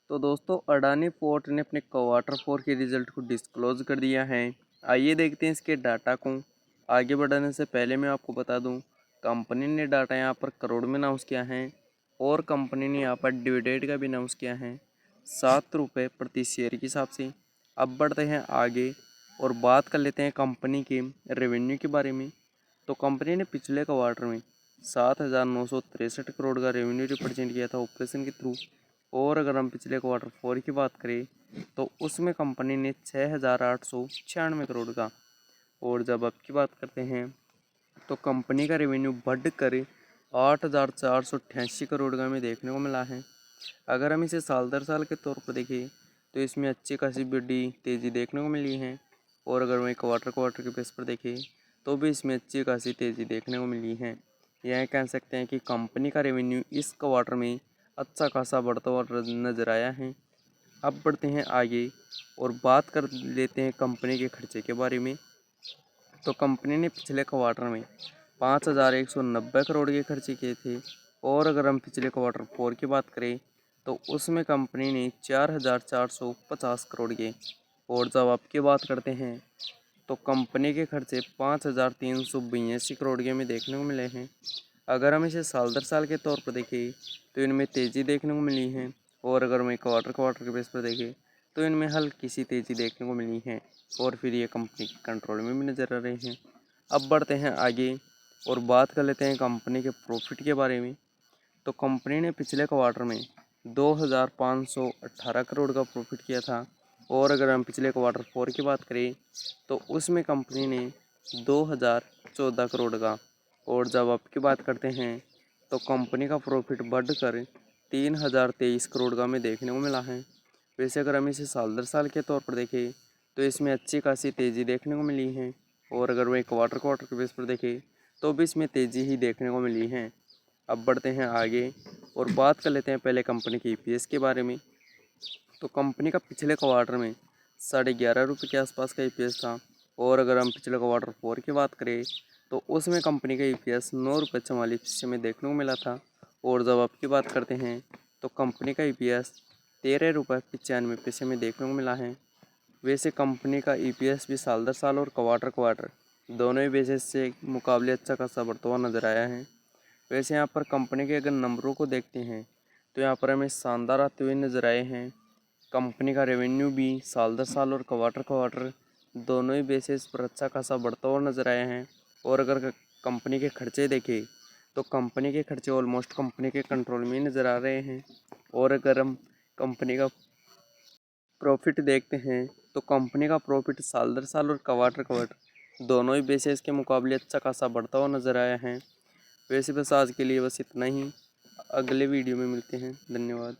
तो दोस्तों अडानी पोर्ट ने अपने क्वार्टर 4 के रिजल्ट को डिस्क्लोज कर दिया है। आइए देखते हैं इसके डाटा को। आगे बढ़ने से पहले मैं आपको बता दूं, कंपनी ने डाटा यहाँ पर करोड़ में अनाउंस किया है और कंपनी ने यहाँ पर डिविडेंड का भी अनाउंस किया है 7 रुपये प्रति शेयर के हिसाब से। अब बढ़ते हैं आगे और बात कर लेते हैं कंपनी के रेवेन्यू के बारे में। तो कंपनी ने पिछले क्वार्टर में 7,963 करोड़ का रेवेन्यू रिप्रेजेंट किया था ऑपरेशन के थ्रू। और अगर हम पिछले क्वार्टर 4 की बात करें तो उसमें कंपनी ने 6,896 करोड़ का। और जब अब की बात करते हैं तो कंपनी का रेवेन्यू बढ़कर 8,488 करोड़ का हमें देखने को मिला है। अगर हम इसे साल दर साल के तौर पर देखें तो इसमें अच्छी खासी बड़ी तेज़ी देखने को मिली है। और अगर वही क्वार्टर क्वार्टर के बेस पर देखें तो भी इसमें अच्छी खासी तेज़ी देखने को मिली है। यह कह सकते हैं कि कंपनी का रेवेन्यू इस क्वार्टर में अच्छा खासा बढ़ता हुआ नजर आया है। अब बढ़ते हैं आगे और बात कर लेते हैं कंपनी के खर्चे के बारे में। तो कंपनी ने पिछले क्वार्टर में 5,190 करोड़ के खर्चे किए थे। और अगर हम पिछले क्वार्टर 4 की बात करें तो उसमें कंपनी ने 4,450 करोड़ के। और जब आपकी बात करते हैं तो कंपनी के खर्चे 5,382 करोड़ के में देखने को मिले हैं। अगर हम इसे साल दर साल के तौर पर देखें तो इनमें तेज़ी देखने को मिली है। और अगर मैं क्वार्टर क्वार्टर के बेस पर देखें तो इनमें हल्की सी तेज़ी देखने को मिली है। और फिर ये कंपनी के कंट्रोल में भी नज़र आ रहे हैं। अब बढ़ते हैं आगे और बात कर लेते हैं कंपनी के प्रॉफिट के बारे में। तो कंपनी ने पिछले क्वार्टर में 2,518 करोड़ का प्रॉफिट किया था। और अगर हम पिछले क्वार्टर 4 की बात करें तो उसमें कंपनी ने 2,014 करोड़ का। और जब आपकी बात करते हैं तो कंपनी का प्रॉफिट बढ़कर 3,023 करोड़ का हमें देखने को मिला है। वैसे अगर हम इसे साल दर साल के तौर पर देखें तो इसमें अच्छी खासी तेज़ी देखने को मिली है। और अगर वही क्वार्टर क्वार्टर के बेस पर देखें तो भी इसमें तेज़ी ही देखने को मिली है। अब बढ़ते हैं आगे और बात कर लेते हैं पहले कंपनी के ईपीएस के बारे में। तो कंपनी का पिछले क्वार्टर में 11.5 रुपये के आसपास का ईपीएस था। और अगर हम पिछले क्वार्टर 4 की बात करें तो उसमें कंपनी का ईपीएस 9.44 रुपये में देखने को मिला था। और जब आपकी बात करते हैं तो कंपनी का ईपीएस 13.95 रुपये में देखने को मिला है। वैसे कंपनी का ईपीएस भी साल दर साल और क्वार्टर क्वार्टर दोनों ही बेसिस से मुकाबले अच्छा खासा बढ़ता हुआ नजर आया है। वैसे यहाँ पर कंपनी के अगर नंबरों को देखते हैं तो यहाँ पर हमें शानदार आते हुए नजर आए हैं। कंपनी का रेवेन्यू भी साल दर साल और क्वार्टर क्वार्टर दोनों ही बेसिस पर अच्छा खासा बढ़ता हुआ नजर आए हैं। और अगर कंपनी के खर्चे देखें तो कंपनी के खर्चे ऑलमोस्ट कंपनी के कंट्रोल में ही नज़र आ रहे हैं। और अगर हम कंपनी का प्रॉफिट देखते हैं तो कंपनी का प्रॉफिट साल दर साल और क्वार्टर क्वार्टर दोनों ही बेसिस के मुकाबले अच्छा खासा बढ़ता हुआ नजर आया है। वैसे बस आज के लिए बस इतना ही। अगले वीडियो में मिलते हैं। धन्यवाद।